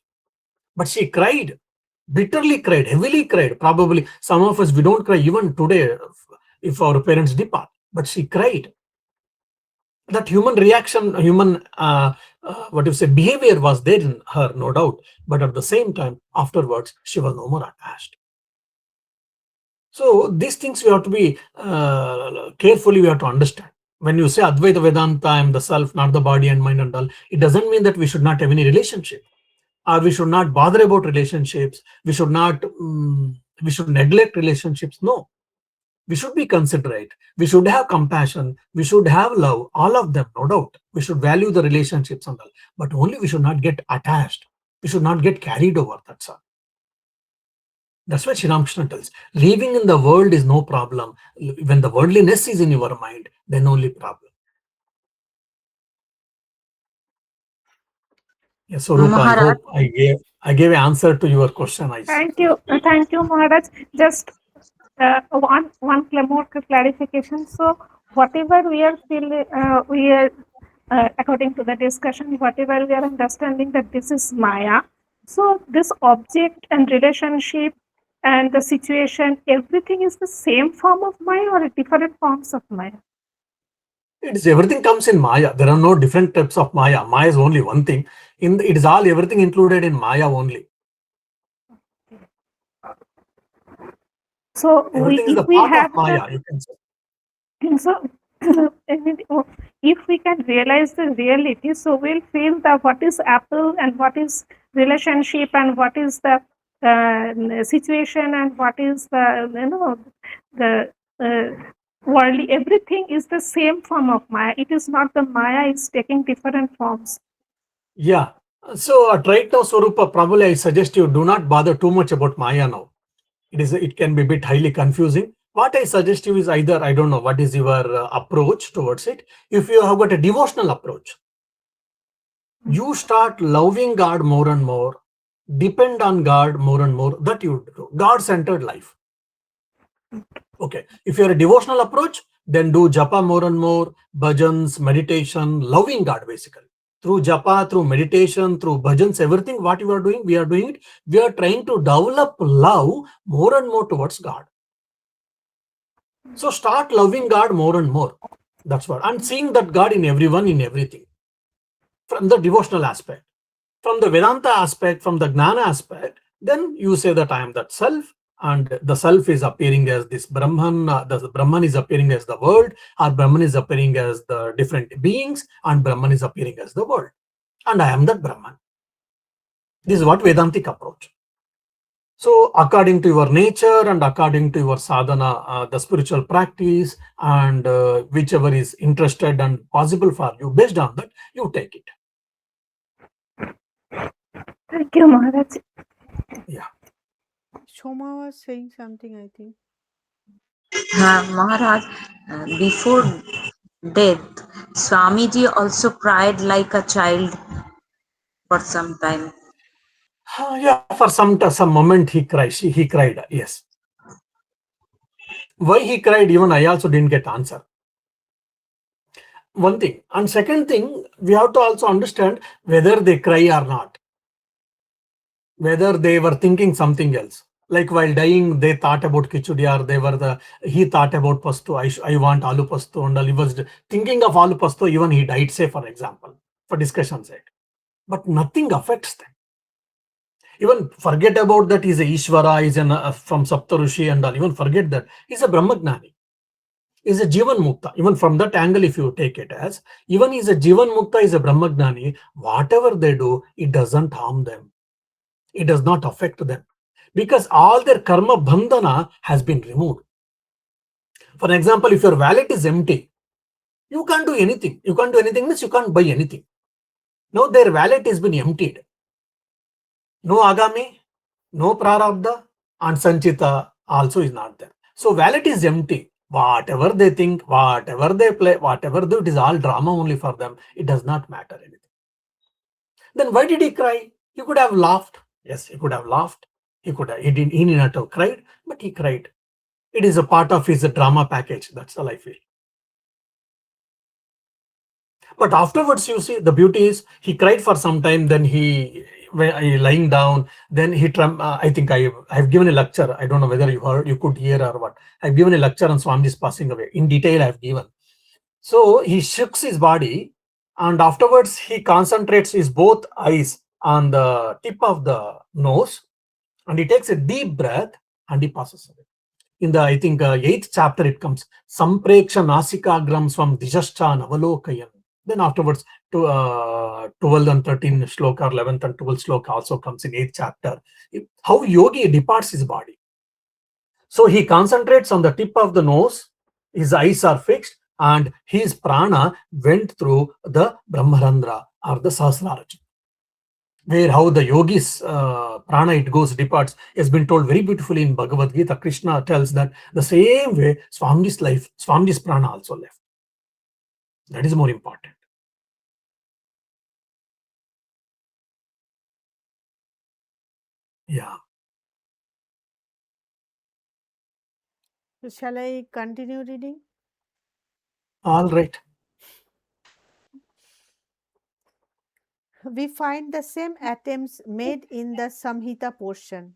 But she cried, bitterly cried, heavily cried. Probably some of us, we don't cry even today if our parents depart. But she cried. That human reaction, human behavior was there in her, no doubt. But at the same time, afterwards, she was no more attached. So these things we have to be carefully. We have to understand. When you say Advaita Vedanta, I am the self, not the body and mind and all, it doesn't mean that we should not have any relationship, or we should not bother about relationships. We should not. We should neglect relationships. No. We should be considerate. We should have compassion. We should have love. All of them, no doubt. We should value the relationships and all. But only we should not get attached. We should not get carried over. That's all. That's what Sri Ramakrishna tells. Living in the world is no problem. When the worldliness is in your mind, then only problem. Yes, so Rupa, I hope I gave an answer to your question. Thank you, Maharaj. Just one more clarification. So whatever we are feeling, we are according to the discussion, whatever we are understanding that this is Maya. So this object and relationship and the situation, everything is the same form of Maya or different forms of Maya? It is everything comes in Maya. There are no different types of Maya. Maya is only one thing. It is all everything included in Maya only. So everything is the part of Maya, you can say. So if we can realize the reality, so we'll feel that what is apple and what is relationship and what is the situation and what is the worldly, everything is the same form of Maya. It is not the Maya is taking different forms. Yeah. So right now, Swarupa, probably I suggest you do not bother too much about Maya now. It can be a bit highly confusing. What I suggest you is either, I don't know what is your approach towards it. If you have got a devotional approach, you start loving God more and more, depend on God more and more, that you do. God-centered life. Okay. If you're a devotional approach, then do japa more and more, bhajans, meditation, loving God basically. Through japa, through meditation, through bhajans, everything what we are doing it. We are trying to develop love more and more towards God. So start loving God more and more. That's what. And seeing that God in everyone, in everything. From the devotional aspect. From the Vedanta aspect, from the Gnana aspect, then you say that I am that self, and the self is appearing as this Brahman, the Brahman is appearing as the world, or Brahman is appearing as the different beings, and Brahman is appearing as the world. And I am that Brahman. This is what Vedantic approach. So according to your nature and according to your sadhana, the spiritual practice, and whichever is interested and possible for you, based on that, you take it. Thank you, Maharaj. Yeah. Shoma was saying something, I think. Maharaj, before death. Swamiji also cried like a child for some time. Yeah, for some moment he cried. He cried. Yes. Why he cried? Even I also didn't get answer. One thing, and second thing, we have to also understand whether they cry or not, whether they were thinking something else. Like while dying, they thought about khichdi, or he thought about pasto. I want aloo pasto, and he was thinking of aloo pasto. Even he died, say for example, for discussion's sake. But nothing affects them. Even forget about that he's a Ishvara, he's from Saptarushi and all. Even forget that he's a Brahmagnani. Is a Jivan Mukta. Even from that angle, if you take it as, even is a Jivan Mukta, is a Brahmagnani, whatever they do, it doesn't harm them. It does not affect them. Because all their karma bandhana has been removed. For example, if your wallet is empty, you can't do anything. You can't do anything means you can't buy anything. Now their wallet has been emptied. No Agami, no Prarabdha, and Sanchita also is not there. So wallet is empty. Whatever they think, whatever they play, whatever they do, it is all drama only for them. It does not matter anything. Then why did he cry? He could have laughed. Yes, he could have laughed. He need not have cried, but he cried. It is a part of his drama package. That's all I feel. But afterwards, you see, the beauty is he cried for some time. Then he lying down. Then he I think I've given a lecture. I don't know whether you could hear or what. I've given a lecture on Swamiji's passing away. In detail, I've given. So he shakes his body, and afterwards he concentrates his both eyes on the tip of the nose, and he takes a deep breath and he passes away. In the, I think, 8th chapter, it comes Sampreksha Nasikagram Swam Dijashcha Navalokayan. Then afterwards, to 12 and 13 shloka, or 11th and 12th shloka also comes in 8th chapter. How yogi departs his body. So he concentrates on the tip of the nose, his eyes are fixed, and his prana went through the Brahmarandra or the Sahasrara, where how the yogis prana it goes departs has been told very beautifully in Bhagavad Gita. Krishna tells that the same way Swamiji's prana also left. That is more important. Yeah. So shall I continue reading? All right. We find the same attempts made in the Samhita portion.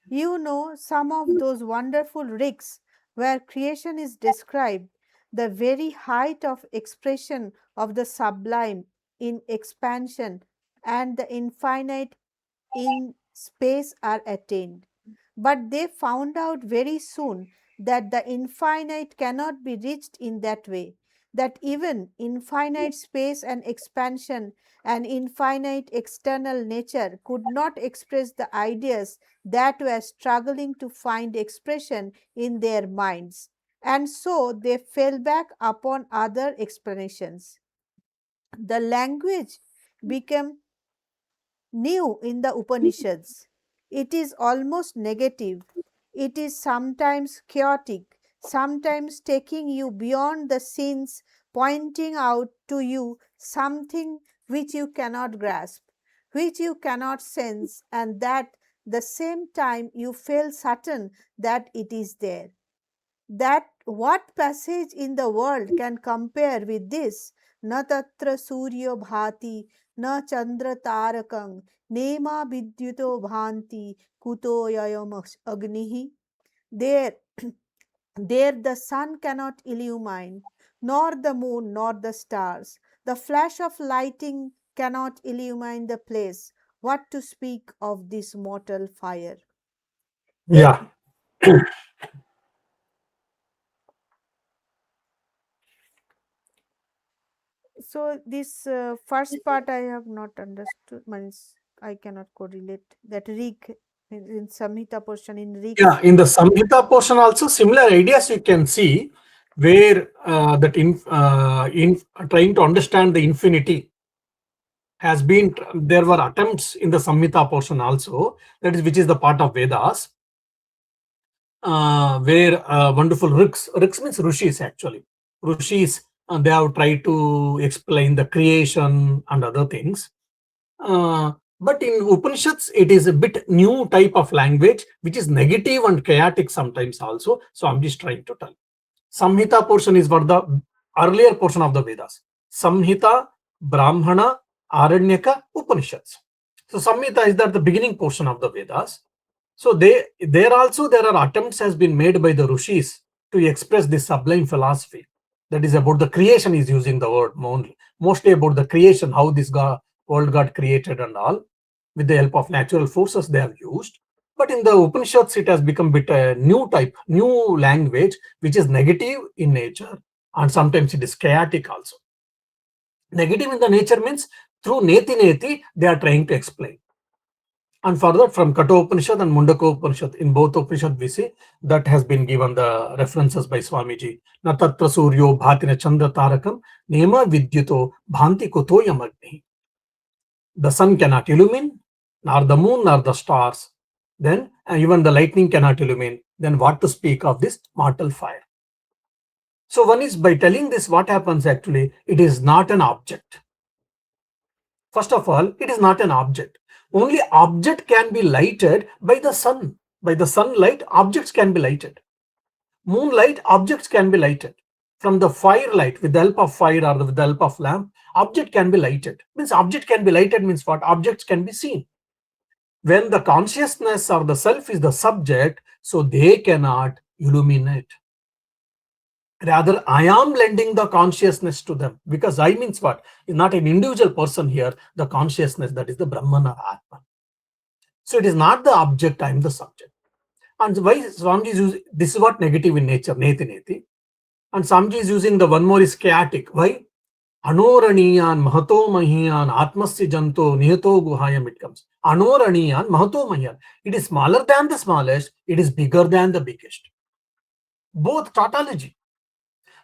You know, some of those wonderful rigs where creation is described, the very height of expression of the sublime in expansion and the infinite in space are attained. But they found out very soon that the infinite cannot be reached in that way, that even infinite space and expansion and infinite external nature could not express the ideas that were struggling to find expression in their minds. And so they fell back upon other explanations. The language became new in the Upanishads. It is almost negative. It is sometimes chaotic, sometimes taking you beyond the scenes, pointing out to you something which you cannot grasp, which you cannot sense, and that the same time you feel certain that it is there. That what passage in the world can compare with this? Na tatra suryo bhati, na chandra tarakam, nema vidyuto bhanti, kuto yayam agnihi. There, there the sun cannot illumine, nor the moon, nor the stars. The flash of lighting cannot illumine the place. What to speak of this mortal fire? Yeah. So this first part I have not understood. Means I cannot correlate that Rig in Samhita portion in Rig. Yeah. In the Samhita portion also similar ideas you can see, where that in trying to understand the infinity has been, there were attempts in the Samhita portion also, that is, which is the part of Vedas, where wonderful riks means rishis actually. Rishis they have tried to explain the creation and other things. But in Upanishads, it is a bit new type of language, which is negative and chaotic sometimes also. So I'm just trying to tell. Samhita portion is for the earlier portion of the Vedas. Samhita, Brahmana, Aranyaka, Upanishads. So Samhita is the beginning portion of the Vedas. So there are attempts has been made by the Rishis to express this sublime philosophy. That is about the creation is using the word mostly about the creation, how this world got created and all. With the help of natural forces they have used. But in the Upanishads, it has become a bit new language, which is negative in nature, and sometimes it is chaotic also. Negative in the nature means through neti they are trying to explain. And further, from Kathopanishad and Mundakopanishad, in both Upanishad we see that has been given the references by Swamiji. Na tatra suryo bhatina chandra tarakam nema vidyuto bhanti kutoyam agni. The sun cannot illumine, nor the moon, nor the stars. Then even the lightning cannot illumine. Then what to speak of this mortal fire? So one is by telling this, what happens actually, it is not an object. First of all, it is not an object. Only object can be lighted by the sun. By the sunlight, objects can be lighted. Moonlight, objects can be lighted. From the firelight, with the help of fire or with the help of lamp, object can be lighted. Means object can be lighted means what? Objects can be seen. When the consciousness or the self is the subject, so they cannot illuminate. Rather, I am lending the consciousness to them, because I means what? It's not an individual person here, the consciousness, that is the Brahman or Atman. So it is not the object, I am the subject. And why Swamiji is using, this is what negative in nature, neti. And Swamiji is using the one more is chaotic. Why? Anoraniyan mahato mahiyan atmasya janto nihato guhayam, it comes. Anoraniyan mahato mahiyan. It is smaller than the smallest, it is bigger than the biggest. Both tautology.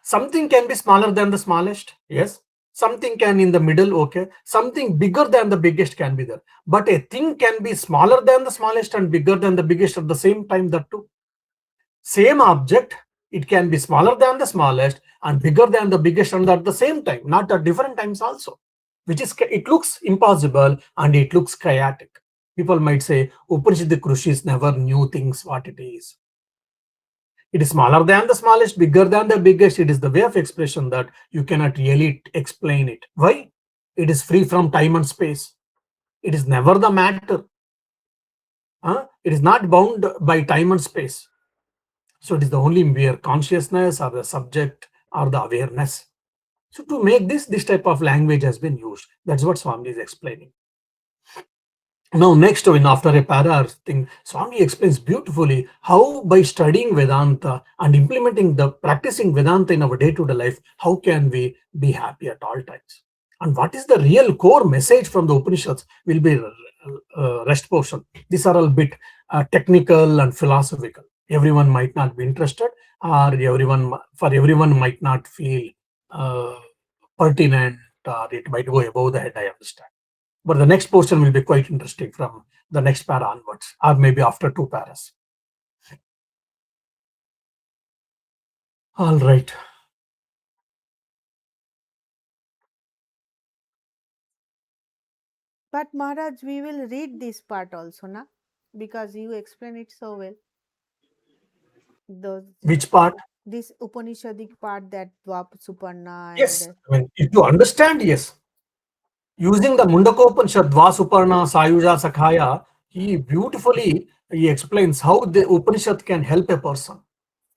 Something can be smaller than the smallest, yes. Something can in the middle, okay. Something bigger than the biggest can be there. But a thing can be smaller than the smallest and bigger than the biggest at the same time, that too. Same object, it can be smaller than the smallest and bigger than the biggest and at the same time, not at different times also. Which is, it looks impossible and it looks chaotic. People might say, Upanishadic Rishis never knew things what it is. It is smaller than the smallest, bigger than the biggest. It is the way of expression that you cannot really explain it. Why? It is free from time and space. It is never the matter. It is not bound by time and space. So it is the only mere consciousness or the subject or the awareness. So to make this type of language has been used. That's what Swami is explaining. Now, next, after a para thing, Swami explains beautifully how by studying Vedanta and practicing Vedanta in our day-to-day life, how can we be happy at all times? And what is the real core message from the Upanishads will be rest portion. These are a bit technical and philosophical. Everyone might not be interested, or everyone might not feel pertinent, or it might go above the head, I understand. But the next portion will be quite interesting from the next para onwards, or maybe after 2 paras. All right. But Maharaj, we will read this part also, na? Because you explain it so well. Which part? This Upanishadic part, that Dwap Suparna. Yes. I mean, if you understand, yes. Using the Mundakopanishad, Dvasuparna, Sayuja, Sakhaya, he beautifully explains how the Upanishad can help a person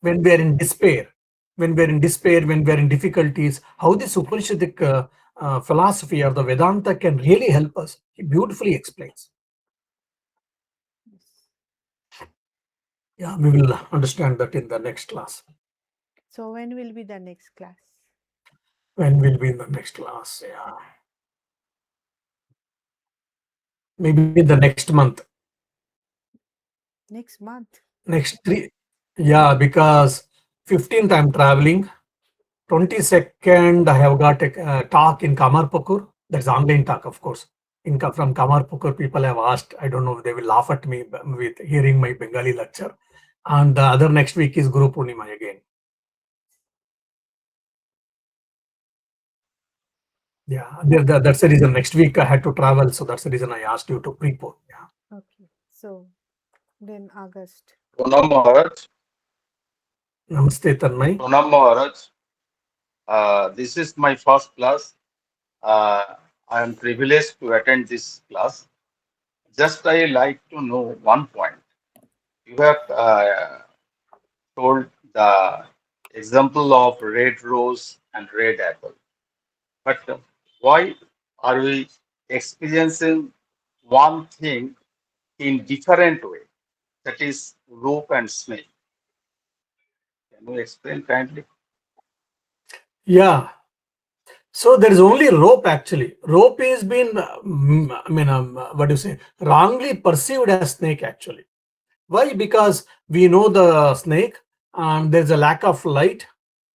when we are in despair, when we are in difficulties, how this Upanishadic philosophy or the Vedanta can really help us. He beautifully explains. Yeah, we will understand that in the next class. So when will be the next class? When will be in the next class? Yeah. Maybe the next month. Next month? Next 3. Yeah, because 15th I'm traveling. 22nd I have got a talk in Kamarpukur. That's online talk, of course. From Kamarpukur, people have asked, I don't know if they will laugh at me with hearing my Bengali lecture. And the other next week is Guru Purnima again. That's the reason. Next week I had to travel, so that's the reason I asked you to prepone. Yeah. Okay. So then August. Pranam Maharaj. Namaste, Tanmay. Pranam Maharaj. This is my first class. I am privileged to attend this class. Just I like to know one point. You have told the example of red rose and red apple. But why are we experiencing one thing in different way? That is rope and snake. Can you explain kindly? Yeah. So there is only rope actually. Rope is been, what do you say, wrongly perceived as snake actually. Why? Because we know the snake and there's a lack of light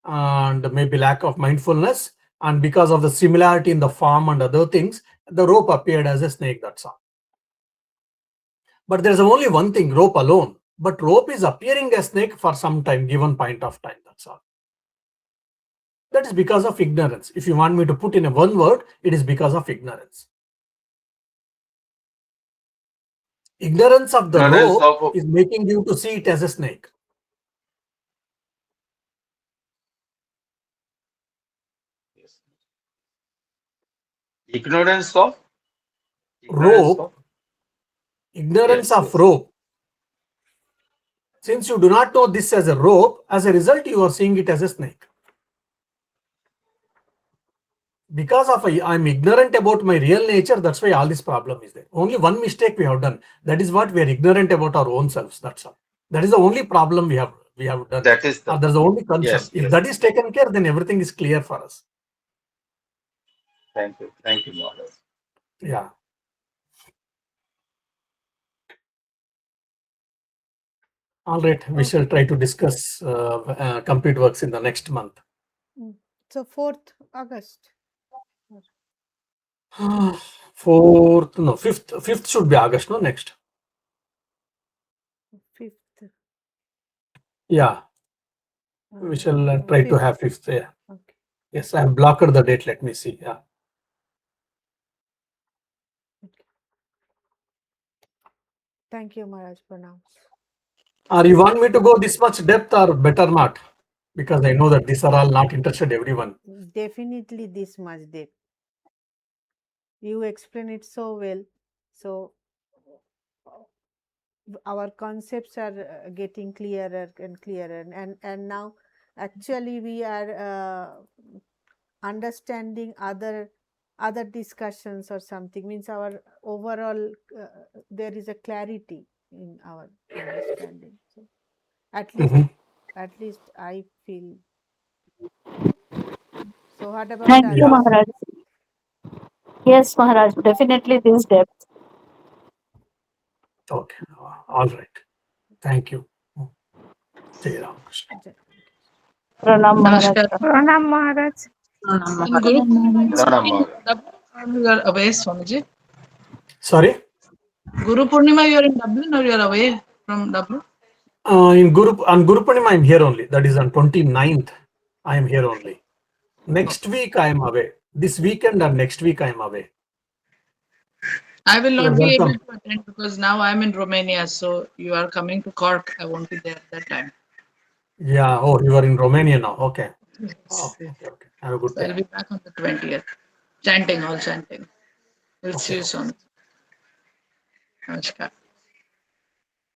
and maybe lack of mindfulness. And because of the similarity in the form and other things, the rope appeared as a snake, that's all. But there's only one thing, rope alone. But rope is appearing as snake for some time, given point of time, that's all. That is because of ignorance. If you want me to put in a one word, it is because of ignorance. Ignorance of the Ignorance rope of is making you to see it as a snake. yes. Ignorance of ignorance Rope, of ignorance yes, of yes. rope. Since you do not know this as a rope, as a result, you are seeing it as a snake. Because of I'm ignorant about my real nature, that's why all this problem is there. Only one mistake we have done. That is what we are ignorant about our own selves. That's all. That is the only problem we have done. That is the That's the only concern. yes, If yes. that is taken care, then everything is clear for us. Thank you, Maharaj. Yeah. All right. We shall try to discuss complete works in the next month. So 4th August. 4th, no, 5th should be August, no, next. 5th. Yeah. We shall try to 5th. have 5th. Yeah. Okay. Yes, I have blocked the date. Let me see. Yeah. Thank you, Maharaj. Pranam. Or you want me to go this much depth or better not? Because I know that these are all not interested everyone. Definitely this much depth. You explain it so well. So our concepts are getting clearer and clearer, and now actually we are understanding other discussions or something, means our overall there is a clarity in our understanding. So at least I feel. So what about Thank you, Yeah. others? Maharaj. Yes, Maharaj, definitely this depth. Okay. All right. Thank you. Jai Ram Krishna. Pranam Maharaj. Namaskar. Pranam Maharaj. In Guru Purnima, you Pranam are in Maharaj. Dublin or you are away, Swamiji? Sorry. Guru Purnima, you are in Dublin or you are away from Dublin? On Guru Purnima, I'm here only. That is on 29th. I am here only. Next week I am away. This weekend and next week I am away. I will You're not be able welcome. to attend because now I'm in Romania. So you are coming to Cork. I won't be there at that time. Yeah. Oh, you are in Romania now. Okay. Yes. Okay. Have a good So day. I'll be back on the 20th. Chanting, all chanting. We'll see Okay. you soon. Namaskar.